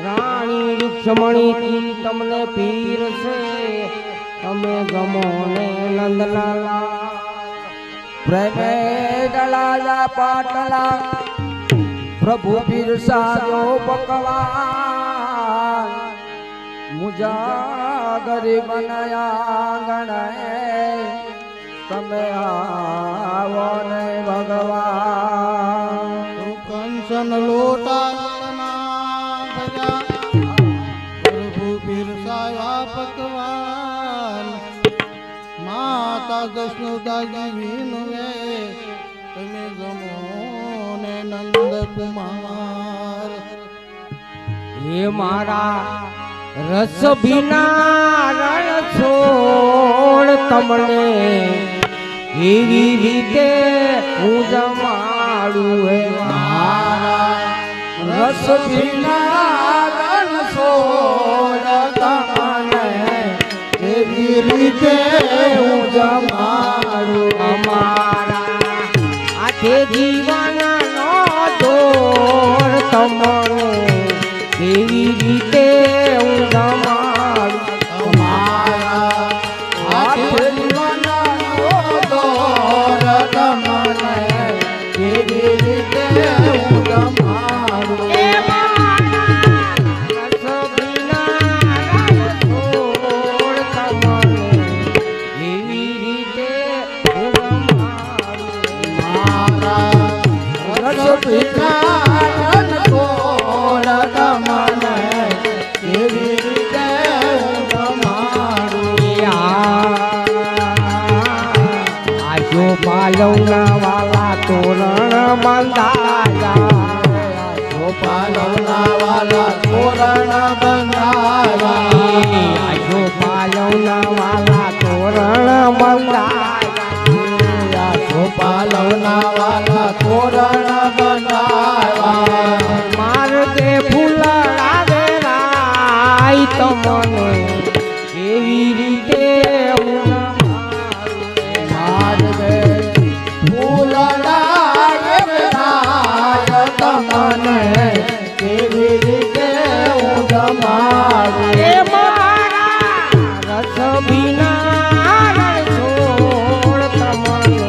રાણી રૂક્ષમણી તમને પીર છે, તમે ગમો ને નંદલાલા પ્રેમે ડલાયા પાટલા પ્રભુ પીર સાજો પકવાન મુજા ગરીબ નયા ગણે તમે આવો ને ભગવાન કંચન લોટા પ્રભુ પીરસાયા પકવાન માતા દશનુદાજી વિનવે તમે જમો ને નંદ કુમાર હે મારા રસ ભીના રણ છોડ તમને એવી રીતે હું જમાડું હે મારા રસ ભીના રણ છોડ તમને એવી રીતે હું જમાડું અમારા આખે જીવનનો દોર તમને એવી રીતે હું જમાડું અમારા હાથે જીવનનો દોર તમને એવી રીતે હું જમાડું એ મારા રસ ભીના રણ છોડ તમને એવી રીતે હું જમાડું મારા રસ ભીના રણ છોડ તમને એવી રીતે હું જમાડું આજો પાલવના વાલા તોરણ બંધાયા પાલવના વાલા તોરણ બંધાયા આજો પાલવના વાલા તોરણ બંધાયા પાલવના વાલા તોરણ બંધાયા માર્ગે ફૂલડા વેરાય તમને એવી રીતે હું માર્ગે ફૂલડા વેરાય તમને કેવી રીતે હું જમાડું એ મારા રસ ભીના રણ છોડ તમને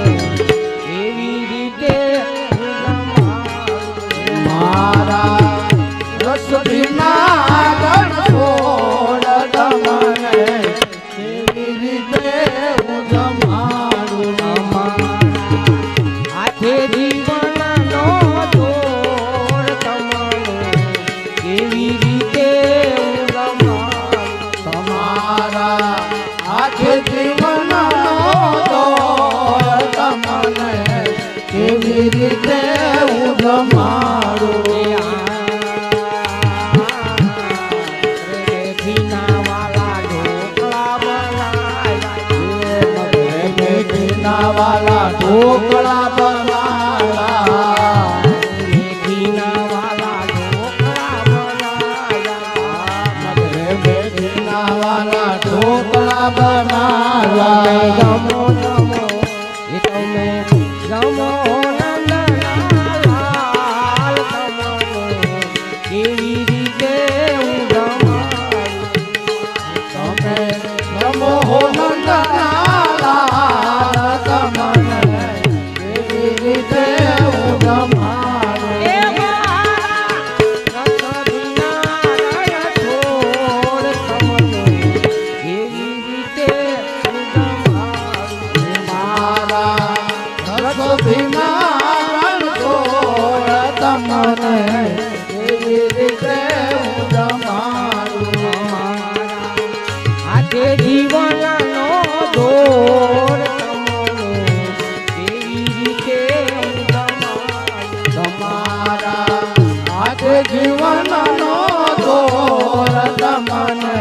એવી રીતે હું જમાડું મારા રસ ભીના રણ છોડ તમને કેવી રીતે હું જમાડું આખે જીવનનો દોર તમને કેવી રીતે હું જમાડું તમારા આખે જીવનનો દોર તમને કેવી રીતે હું જમાડું વાલા ઢોકળા બનાયા રેખીના વાલા ઢોકળા બનાયા બેઠીના વાલા ઢોકળા બનાયા જમો જમો એ તમે જમો નંદલાલ તમને કેવી રીતે હું જમાડું તમે નમો નંદલાલ તમને કેવી રીતે હું જમાડું એ મારા રસ ભીના રણ છોડ તમને કેવી રીતે હું જમાડું મારા રસ ભીના રણ છોડ તમને કેવી રીતે હું જમાડું આજે જીવનનો દોર તમને કેવી રીતે હું જમાડું તમારા આજે જીવનનો દોર તમને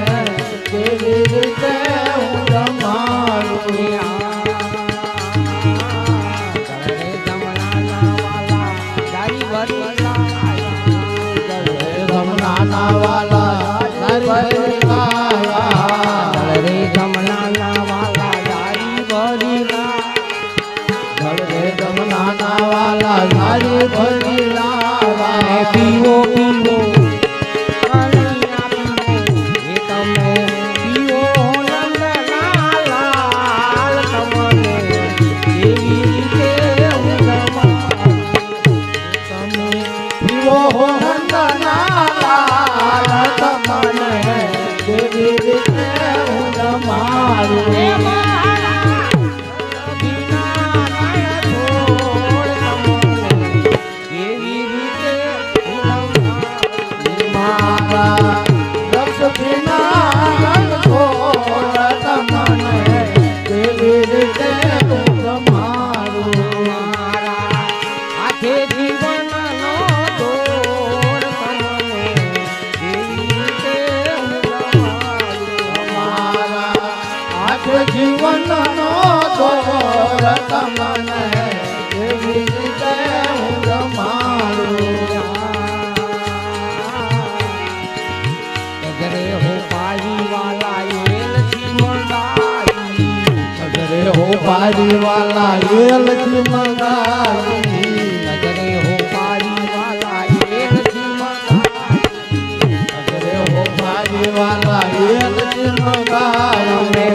કેવી રીતે હું જમાડું રમણાના વાલા તારી ભરી રે જમનાના વાલા દારી ભરી જમનાના વાલા તારી ભરી લાવા પીવો પીવો કનૈયા પીવો એ તમે પીવો નંદલાલ તમને એવી રીતે હું રમાડું. તમે પીવો નંદલાલ તમને કેવી રીતે હું રમાડું. મારા રસ વિના રણછોડ તમને કેવી રીતે હું રમાડું. મારા હાથે જીવનનો દોર તમને એવી રીતે હું રમાડું. મારા હાથ જીવનનો દોર તમને કેવી રીતે હું રમાડું. અગરે હો પારી વાલા એલથી મંગાવી અગરે હો પારી વાલા એલથી મંગાવી. અગરે હો પારી વાલા એલથી મંગાવી અગરે હો પારી વાલા એલથી મંગાવી. તમે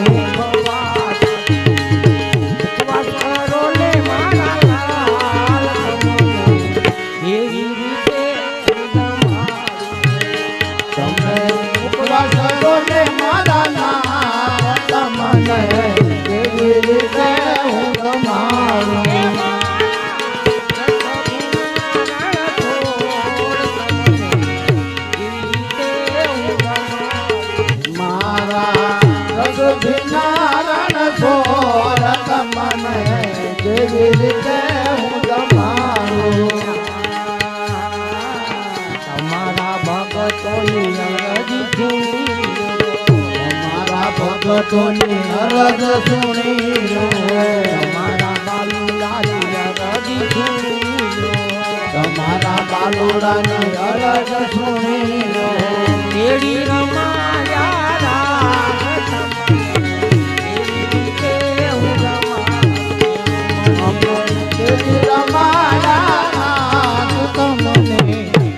ઉપવાસ કરો ને મારા લાલ તમને એવી રીતે તમે ઉપવાસ કરો ને મારા નામ તમને કેવી રીતે હું રમાડું. મારા રસ ભીના રણછોડ તમને કેવી રીતે હું રમાડું. તમારા ભગતોની અરજી સુણી તમારા ભગતોની અરજ સુણી તમારા બાલુલાની અરજી સુણી તમારા બાલુડાની અરજ સુણી તેડી રમાયા રામ એવી રીતે હું રમાડું. કેવી રમાયા તમને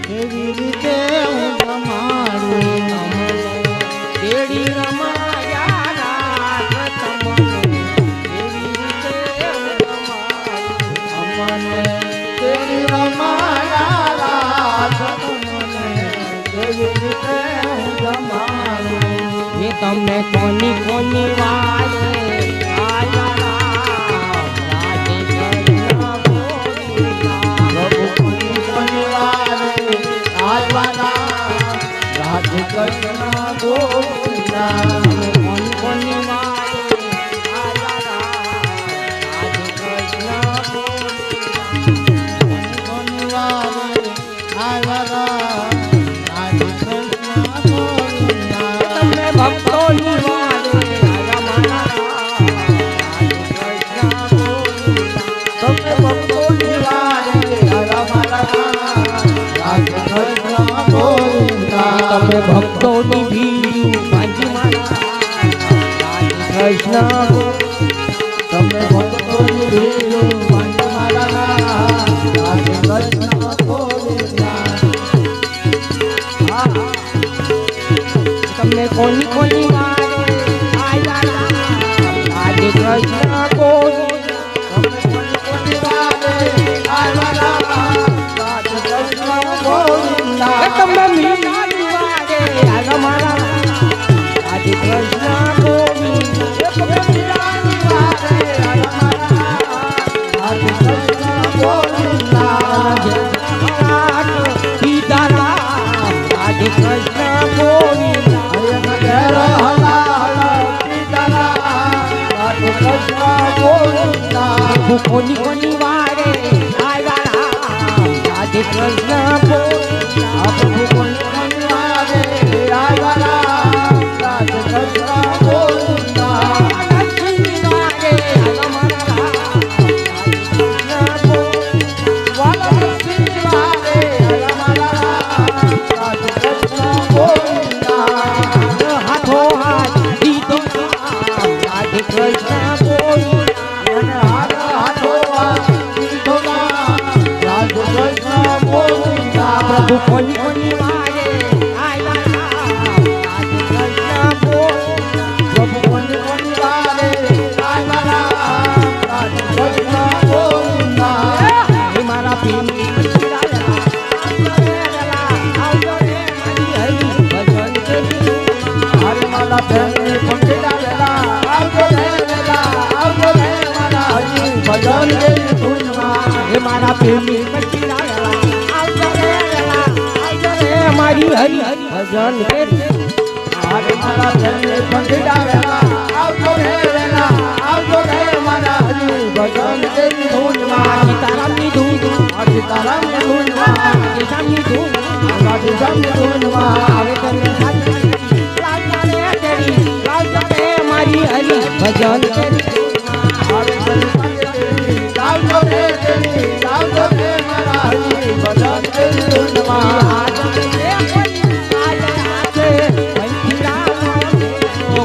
કેવી રીતે હું રમાડું. તેડી રમાયા રામ તમને એવી રીતે હું રમાડું. અમને કેવી રમાયા રાત તમને કેવી રીતે હું રમાડું. એ તમને કોની કોની વાલે આયા રામ રાધે કૃષ્ણ ગોવિંદા. પ્રભુ કોની શનિવારે આવ્યા રાધે કૃષ્ણ ગોવિંદા. તમે કોની કોની વાલે આયા રામ રાધે કૃષ્ણ ગોવિંદા. શનિવારે આવ્યા રાધે કૃષ્ણ ગોવિંદા. તમે ભક્તોની વાલે આયા મારા રામ રાધે કૃષ્ણ ગોવિંદા. તમે ભક્તોની વારે આવ્યા મારા રાધે કૃષ્ણ ગોવિંદા. તમે ભક્તોની ભીડ ભાંજી મારા રાધે કૃષ્ણ તમે ભક્તોની ભીડ પાંચ મારા રાધે કૃષ્ણ ગોવિંદા. તમે કોની કોની વારે આયા રામ રાધે કૃષ્ણ ગોવિંદા. તમે ભક્તોની વારે આવ્યા રાધે કૃષ્ણ ગોવિંદા. તમે મીરાની વારે આયા મારા રાધે કૃષ્ણ ગોવિંદા. તમે મીરાની વારે આવ્યા મારા રાધે કૃષ્ણ ગોવિંદા. સીતારામ રાધે કૃષ્ણ ગોવિંદા. ઘેર હલાલ સીતારામ રાધે કૃષ્ણ ગોવિંદા. કોની કોની વારે આયા રામ રાધે કૃષ્ણ ગોવિંદા. પ્રભુ કોની વારે આવ્યા રાધે કૃષ્ણ ગોવિંદા. લક્ષ્મી વારે આયા મારા રામ રાધે કૃષ્ણ ગોવિંદા. લક્ષ્મી વારે આવ્યા મારા રાધે કૃષ્ણ ગોવિંદા. હાથો હાથ દીધો રાધે કૃષ્ણ ગોવિંદા. અને હાથ હાથો દીધો રાધે કૃષ્ણ ગોવિંદા. ભજન તેરી ધૂનમાં હે મારા પ્રેમી કંઠીરાવેલા આવજો રે વેલા આવજો રે મારી હરી ભજન તેરી મારે મારા પ્રેમને કંઠીરાવેલા આવજો રે વેલા આવજો રે મારા હરી ભજન તેરી ધૂનમાં સીતારામની ધૂન સીતારામની ધૂનમાં કેશામની ધૂન કેશામની ધૂનમાં આવે તને લાવજો રે તેરી લાવજો રે મારી હરી ભજન તેરી આવે લાવજો રે તેરી લાવજો રે મારા હરી ભજન તેરી ધૂનમાં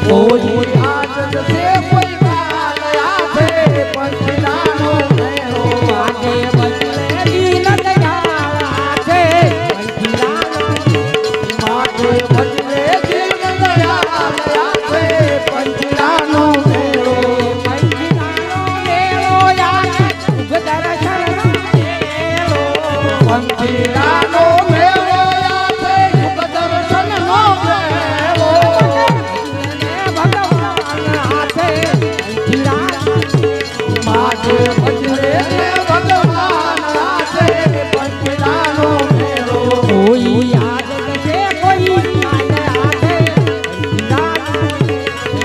કોઈ આજ જશે કોઈ કાલ આશે પંચીલાનો મેળો માગે બદલે દીન દયાળા છે માગે બદલે દીન દયાળ આશે પંચીલાનો મેળો પંચીલાનો મેળો આશે શુભ દર્શનનો મેળો માગે બદલે ભગવાન આશે પંચીલાનો મેળો કોઈ યાદ છે કોઈ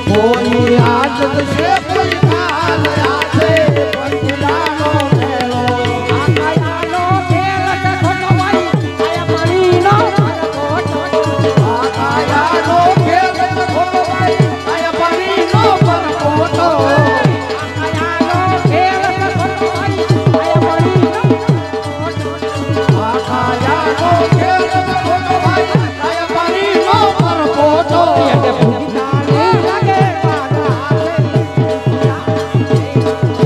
કોઈ આજ છે કોઈ કાલ આશે પંચીલાનો મેળો આકાયાનો ખેલ ખોટો ભાઈ આયા પાણીનો આકાયાનો ખેલ ખોટો ભાઈ આયા પાણીનો પરપોટો આકાયાનો ખેલ ખોટો ભાઈ આયા પાણીનો આકાયાનો ખેલ ખોટો ભાઈ આયા પાણીનો પરપોટો એટલે ભૂતાને લાગે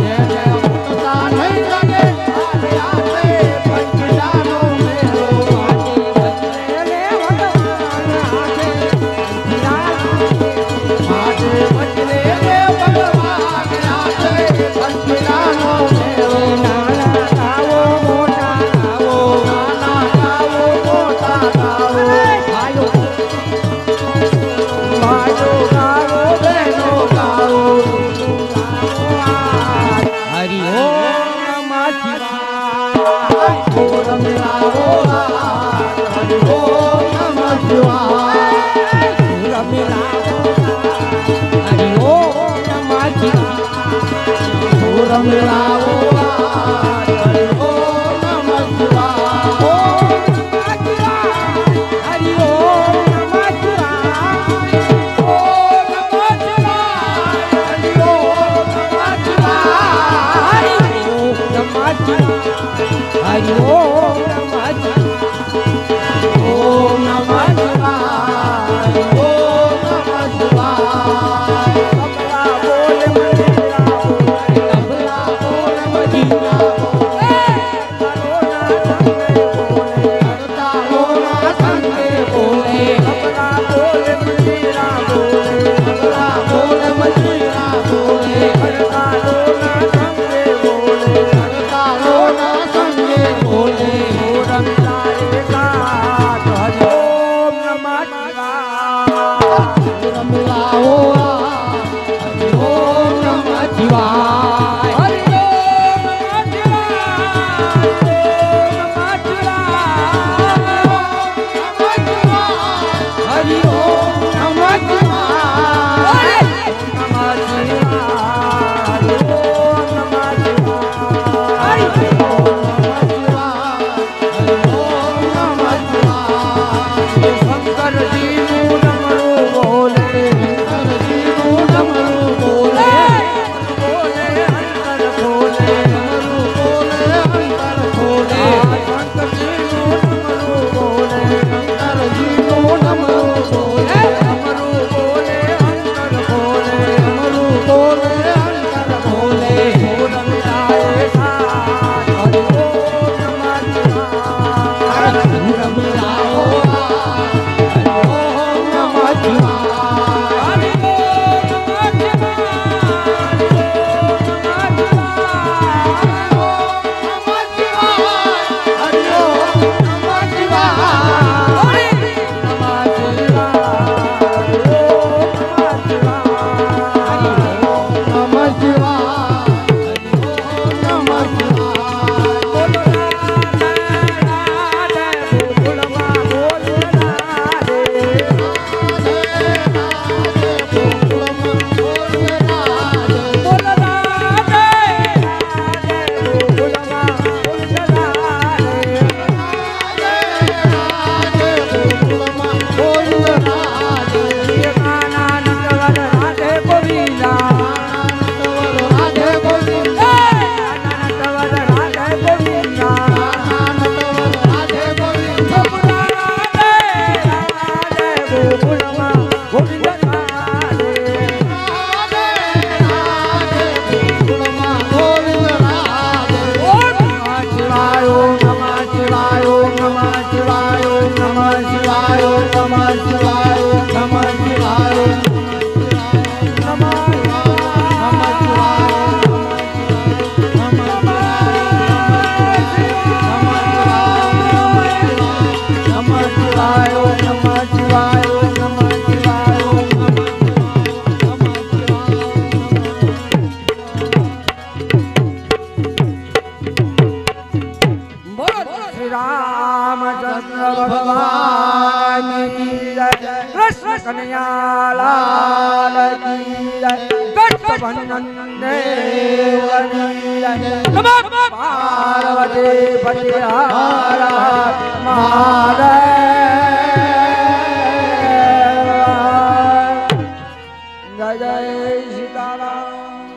એને ઉઠતા નહીં લાગે આશે પંચીલાનો મેળો માગે બદલે ભગવાન આશે પંચીલાનો મેળો નાના ગાવો મોટા ગાવો ભાઈઓ ગાવો બહેનો ગાવો હરિ ઓમ નમઃ શિવાય ઓમ રાવો હરિ ઓમ નમઃ શિવાય હરિ ઓમ નમઃ શિવાય ઓમ રાવો હરિ ઓમ નમઃ શિવાય હરિ ઓમ નમઃ શિવાય ઓમ નમઃ શિવાય હરિ ઓમ નમઃ શિવાય હરિ ઓમ નમઃ શિવાય હરિ ઓમ નમઃ શિવાય ઓમ નમઃ શિવાય ઓમ નમઃ શિવાય કમલા બોલ મંદિરા તબલા બોલ મજીરા તારોના સંગે બોલે કમલા બોલ મંદિરા બોલે કમલા બોલ મંદિરા બોલે તારોના સંગે બોલે તારોના સંગે બોલે પાર્વતી પતિ હર મહાદેવ જય જય સીતારામ